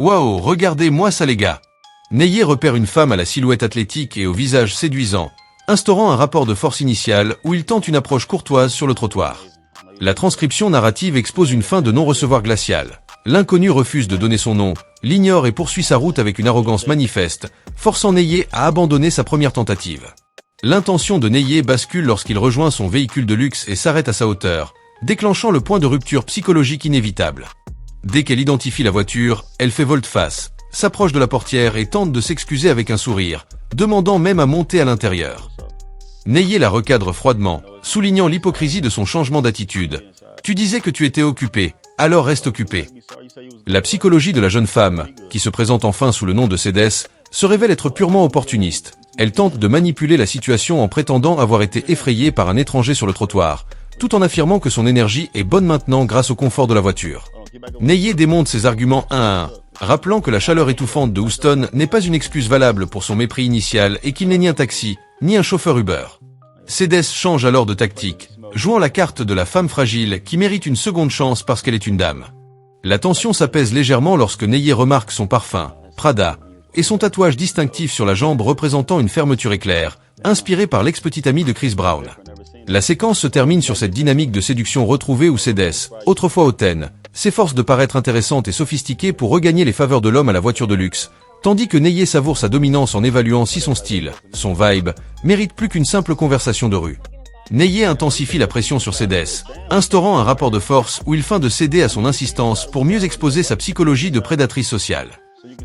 Waouh, regardez-moi ça les gars. Neye repère une femme à la silhouette athlétique et au visage séduisant, instaurant un rapport de force initial où il tente une approche courtoise sur le trottoir. La transcription narrative expose une fin de non-recevoir glaciale. L'inconnu refuse de donner son nom, l'ignore et poursuit sa route avec une arrogance manifeste, forçant Neye à abandonner sa première tentative. L'intention de Neye bascule lorsqu'il rejoint son véhicule de luxe et s'arrête à sa hauteur, déclenchant le point de rupture psychologique inévitable. Dès qu'elle identifie la voiture, elle fait volte-face, s'approche de la portière et tente de s'excuser avec un sourire, demandant même à monter à l'intérieur. Neye la recadre froidement, soulignant l'hypocrisie de son changement d'attitude. « Tu disais que tu étais occupé, alors reste occupé. » La psychologie de la jeune femme, qui se présente enfin sous le nom de Cédès, se révèle être purement opportuniste. Elle tente de manipuler la situation en prétendant avoir été effrayée par un étranger sur le trottoir, tout en affirmant que son énergie est bonne maintenant grâce au confort de la voiture. Neye démonte ses arguments un à un, rappelant que la chaleur étouffante de Houston n'est pas une excuse valable pour son mépris initial et qu'il n'est ni un taxi, ni un chauffeur Uber. Cédès change alors de tactique, jouant la carte de la femme fragile qui mérite une seconde chance parce qu'elle est une dame. La tension s'apaise légèrement lorsque Neye remarque son parfum, Prada, et son tatouage distinctif sur la jambe représentant une fermeture éclair, inspiré par l'ex-petite amie de Chris Brown. La séquence se termine sur cette dynamique de séduction retrouvée où Cédès, autrefois hautaine, s'efforce de paraître intéressante et sophistiquée pour regagner les faveurs de l'homme à la voiture de luxe, tandis que Neye savoure sa dominance en évaluant si son style, son vibe, mérite plus qu'une simple conversation de rue. Neye intensifie la pression sur Cédès, instaurant un rapport de force où il feint de céder à son insistance pour mieux exposer sa psychologie de prédatrice sociale.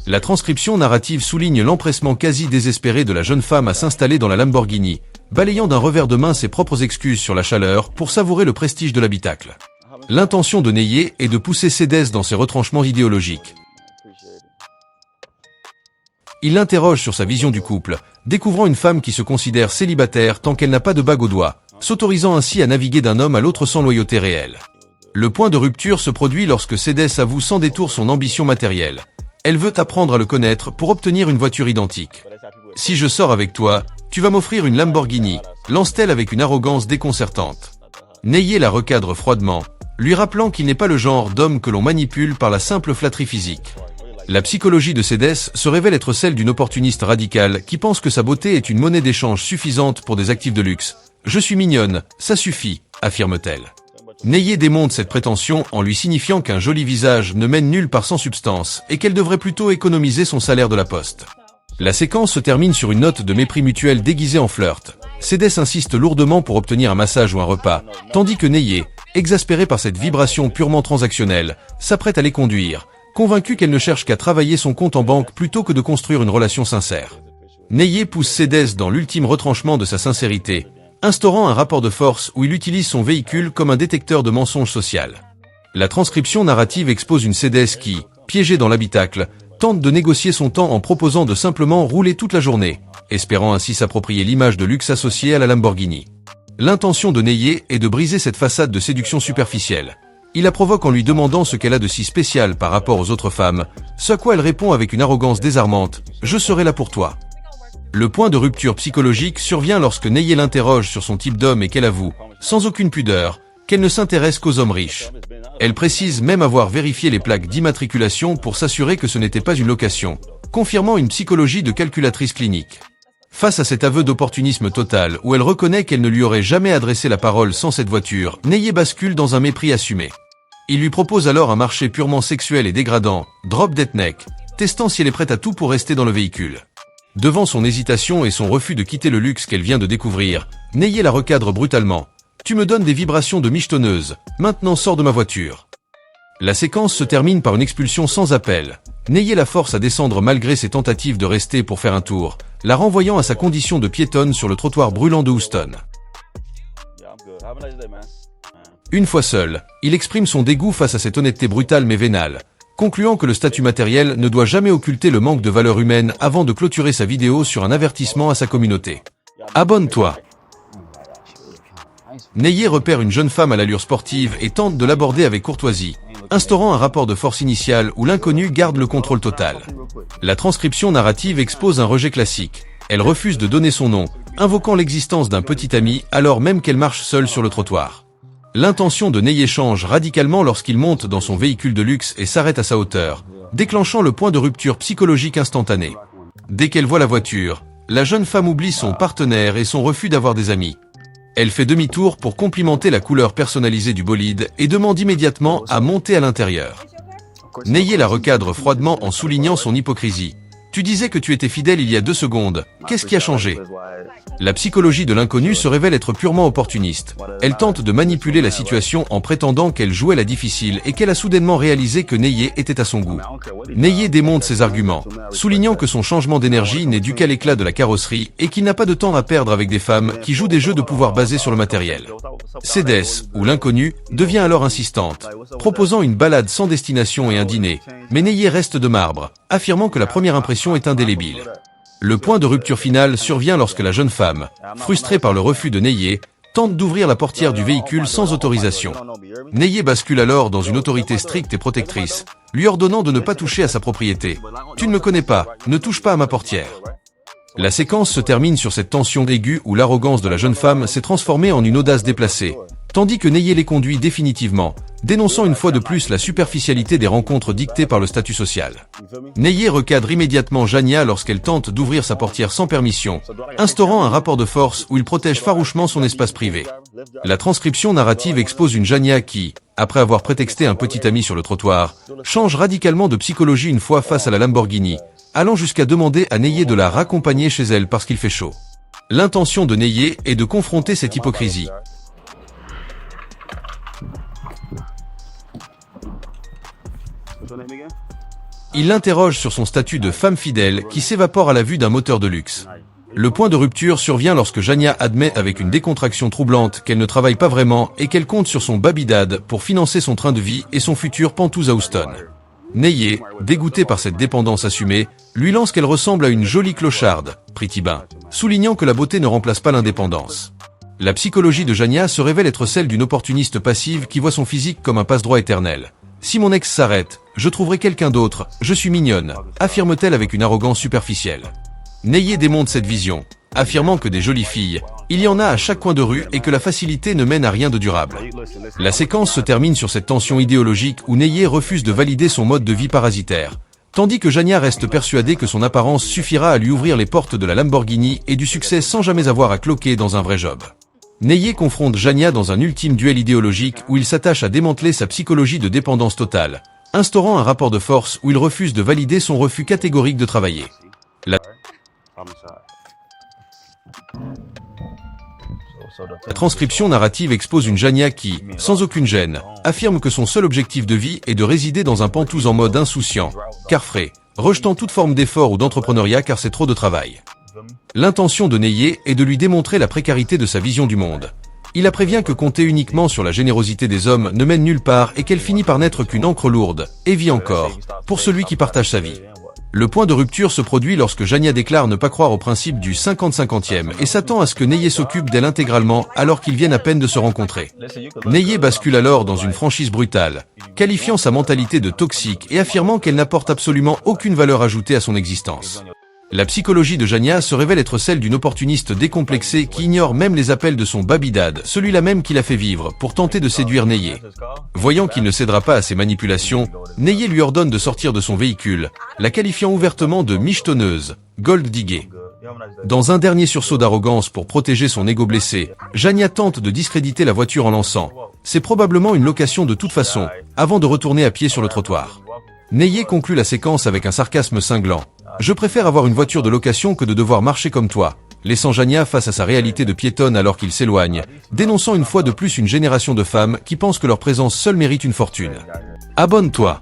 La transcription narrative souligne l'empressement quasi désespéré de la jeune femme à s'installer dans la Lamborghini, balayant d'un revers de main ses propres excuses sur la chaleur pour savourer le prestige de l'habitacle. L'intention de Neye est de pousser Cédès dans ses retranchements idéologiques. Il l'interroge sur sa vision du couple, découvrant une femme qui se considère célibataire tant qu'elle n'a pas de bague au doigt, s'autorisant ainsi à naviguer d'un homme à l'autre sans loyauté réelle. Le point de rupture se produit lorsque Cédès avoue sans détour son ambition matérielle. Elle veut apprendre à le connaître pour obtenir une voiture identique. « Si je sors avec toi, tu vas m'offrir une Lamborghini », lance-t-elle avec une arrogance déconcertante. Neye la recadre froidement, lui rappelant qu'il n'est pas le genre d'homme que l'on manipule par la simple flatterie physique. La psychologie de Cédès se révèle être celle d'une opportuniste radicale qui pense que sa beauté est une monnaie d'échange suffisante pour des actifs de luxe. « Je suis mignonne, ça suffit », affirme-t-elle. Neye démonte cette prétention en lui signifiant qu'un joli visage ne mène nulle part sans substance et qu'elle devrait plutôt économiser son salaire de la poste. La séquence se termine sur une note de mépris mutuel déguisée en flirt. Cédès insiste lourdement pour obtenir un massage ou un repas, tandis que Neye, exaspérée par cette vibration purement transactionnelle, s'apprête à les conduire, convaincue qu'elle ne cherche qu'à travailler son compte en banque plutôt que de construire une relation sincère. Neye pousse Cédès dans l'ultime retranchement de sa sincérité, instaurant un rapport de force où il utilise son véhicule comme un détecteur de mensonges social. La transcription narrative expose une Cédès qui, piégée dans l'habitacle, tente de négocier son temps en proposant de simplement rouler toute la journée, espérant ainsi s'approprier l'image de luxe associée à la Lamborghini. L'intention de Neye est de briser cette façade de séduction superficielle. Il la provoque en lui demandant ce qu'elle a de si spécial par rapport aux autres femmes, ce à quoi elle répond avec une arrogance désarmante « Je serai là pour toi ». Le point de rupture psychologique survient lorsque Neye l'interroge sur son type d'homme et qu'elle avoue, sans aucune pudeur, qu'elle ne s'intéresse qu'aux hommes riches. Elle précise même avoir vérifié les plaques d'immatriculation pour s'assurer que ce n'était pas une location, confirmant une psychologie de calculatrice clinique. Face à cet aveu d'opportunisme total où elle reconnaît qu'elle ne lui aurait jamais adressé la parole sans cette voiture, Neye bascule dans un mépris assumé. Il lui propose alors un marché purement sexuel et dégradant, drop dead neck, testant si elle est prête à tout pour rester dans le véhicule. Devant son hésitation et son refus de quitter le luxe qu'elle vient de découvrir, Neye la recadre brutalement. « Tu me donnes des vibrations de michetonneuse, maintenant sors de ma voiture ». La séquence se termine par une expulsion sans appel. Neye la force à descendre malgré ses tentatives de rester pour faire un tour, la renvoyant à sa condition de piétonne sur le trottoir brûlant de Houston. Une fois seul, il exprime son dégoût face à cette honnêteté brutale mais vénale, concluant que le statut matériel ne doit jamais occulter le manque de valeur humaine avant de clôturer sa vidéo sur un avertissement à sa communauté. Abonne-toi. Neye repère une jeune femme à l'allure sportive et tente de l'aborder avec courtoisie, instaurant un rapport de force initial où l'inconnu garde le contrôle total. La transcription narrative expose un rejet classique. Elle refuse de donner son nom, invoquant l'existence d'un petit ami alors même qu'elle marche seule sur le trottoir. L'intention de Neye change radicalement lorsqu'il monte dans son véhicule de luxe et s'arrête à sa hauteur, déclenchant le point de rupture psychologique instantané. Dès qu'elle voit la voiture, la jeune femme oublie son partenaire et son refus d'avoir des amis. Elle fait demi-tour pour complimenter la couleur personnalisée du bolide et demande immédiatement à monter à l'intérieur. Neyer la recadre froidement en soulignant son hypocrisie. Tu disais que tu étais fidèle il y a 2 secondes. Qu'est-ce qui a changé? La psychologie de l'inconnu se révèle être purement opportuniste. Elle tente de manipuler la situation en prétendant qu'elle jouait la difficile et qu'elle a soudainement réalisé que Neyer était à son goût. Neyer démonte ses arguments, soulignant que son changement d'énergie n'est dû qu'à l'éclat de la carrosserie et qu'il n'a pas de temps à perdre avec des femmes qui jouent des jeux de pouvoir basés sur le matériel. Cédès, ou l'inconnu, devient alors insistante, proposant une balade sans destination et un dîner, mais Neyer reste de marbre, affirmant que la première impression est indélébile. Le point de rupture final survient lorsque la jeune femme, frustrée par le refus de Neyer, tente d'ouvrir la portière du véhicule sans autorisation. Neyer bascule alors dans une autorité stricte et protectrice, lui ordonnant de ne pas toucher à sa propriété. « Tu ne me connais pas, ne touche pas à ma portière ». La séquence se termine sur cette tension aiguë où l'arrogance de la jeune femme s'est transformée en une audace déplacée, tandis que Neyer les conduit définitivement, dénonçant une fois de plus la superficialité des rencontres dictées par le statut social. Neyer recadre immédiatement Jania lorsqu'elle tente d'ouvrir sa portière sans permission, instaurant un rapport de force où il protège farouchement son espace privé. La transcription narrative expose une Jania qui, après avoir prétexté un petit ami sur le trottoir, change radicalement de psychologie une fois face à la Lamborghini, allant jusqu'à demander à Neyer de la raccompagner chez elle parce qu'il fait chaud. L'intention de Neyer est de confronter cette hypocrisie. Il l'interroge sur son statut de femme fidèle qui s'évapore à la vue d'un moteur de luxe. Le point de rupture survient lorsque Jania admet avec une décontraction troublante qu'elle ne travaille pas vraiment et qu'elle compte sur son babydad pour financer son train de vie et son futur pantouse à Houston. Neyer, dégoûté par cette dépendance assumée, lui lance qu'elle ressemble à une jolie clocharde, Pretty Bain, soulignant que la beauté ne remplace pas l'indépendance. La psychologie de Jania se révèle être celle d'une opportuniste passive qui voit son physique comme un passe-droit éternel. Si mon ex s'arrête, je trouverai quelqu'un d'autre, je suis mignonne, affirme-t-elle avec une arrogance superficielle. Neyer démonte cette vision, affirmant que des jolies filles, il y en a à chaque coin de rue et que la facilité ne mène à rien de durable. La séquence se termine sur cette tension idéologique où Neyer refuse de valider son mode de vie parasitaire, tandis que Jania reste persuadée que son apparence suffira à lui ouvrir les portes de la Lamborghini et du succès sans jamais avoir à cloquer dans un vrai job. Neyer confronte Jania dans un ultime duel idéologique où il s'attache à démanteler sa psychologie de dépendance totale, instaurant un rapport de force où il refuse de valider son refus catégorique de travailler. La transcription narrative expose une Jania qui, sans aucune gêne, affirme que son seul objectif de vie est de résider dans un pantouse en mode insouciant, carfré, rejetant toute forme d'effort ou d'entrepreneuriat car c'est trop de travail. L'intention de Neyer est de lui démontrer la précarité de sa vision du monde. Il la prévient que compter uniquement sur la générosité des hommes ne mène nulle part et qu'elle finit par n'être qu'une encre lourde, et vit encore, pour celui qui partage sa vie. Le point de rupture se produit lorsque Jania déclare ne pas croire au principe du 50-50e et s'attend à ce que Neyer s'occupe d'elle intégralement alors qu'ils viennent à peine de se rencontrer. Neyer bascule alors dans une franchise brutale, qualifiant sa mentalité de toxique et affirmant qu'elle n'apporte absolument aucune valeur ajoutée à son existence. La psychologie de Jania se révèle être celle d'une opportuniste décomplexée qui ignore même les appels de son babydad, celui-là même qui l'a fait vivre, pour tenter de séduire Neyer. Voyant qu'il ne cédera pas à ses manipulations, Neyer lui ordonne de sortir de son véhicule, la qualifiant ouvertement de michetonneuse, gold digger. Dans un dernier sursaut d'arrogance pour protéger son ego blessé, Jania tente de discréditer la voiture en lançant « C'est probablement une location de toute façon », avant de retourner à pied sur le trottoir. Neyer conclut la séquence avec un sarcasme cinglant. « Je préfère avoir une voiture de location que de devoir marcher comme toi », laissant Jania face à sa réalité de piétonne alors qu'il s'éloigne, dénonçant une fois de plus une génération de femmes qui pensent que leur présence seule mérite une fortune. Abonne-toi.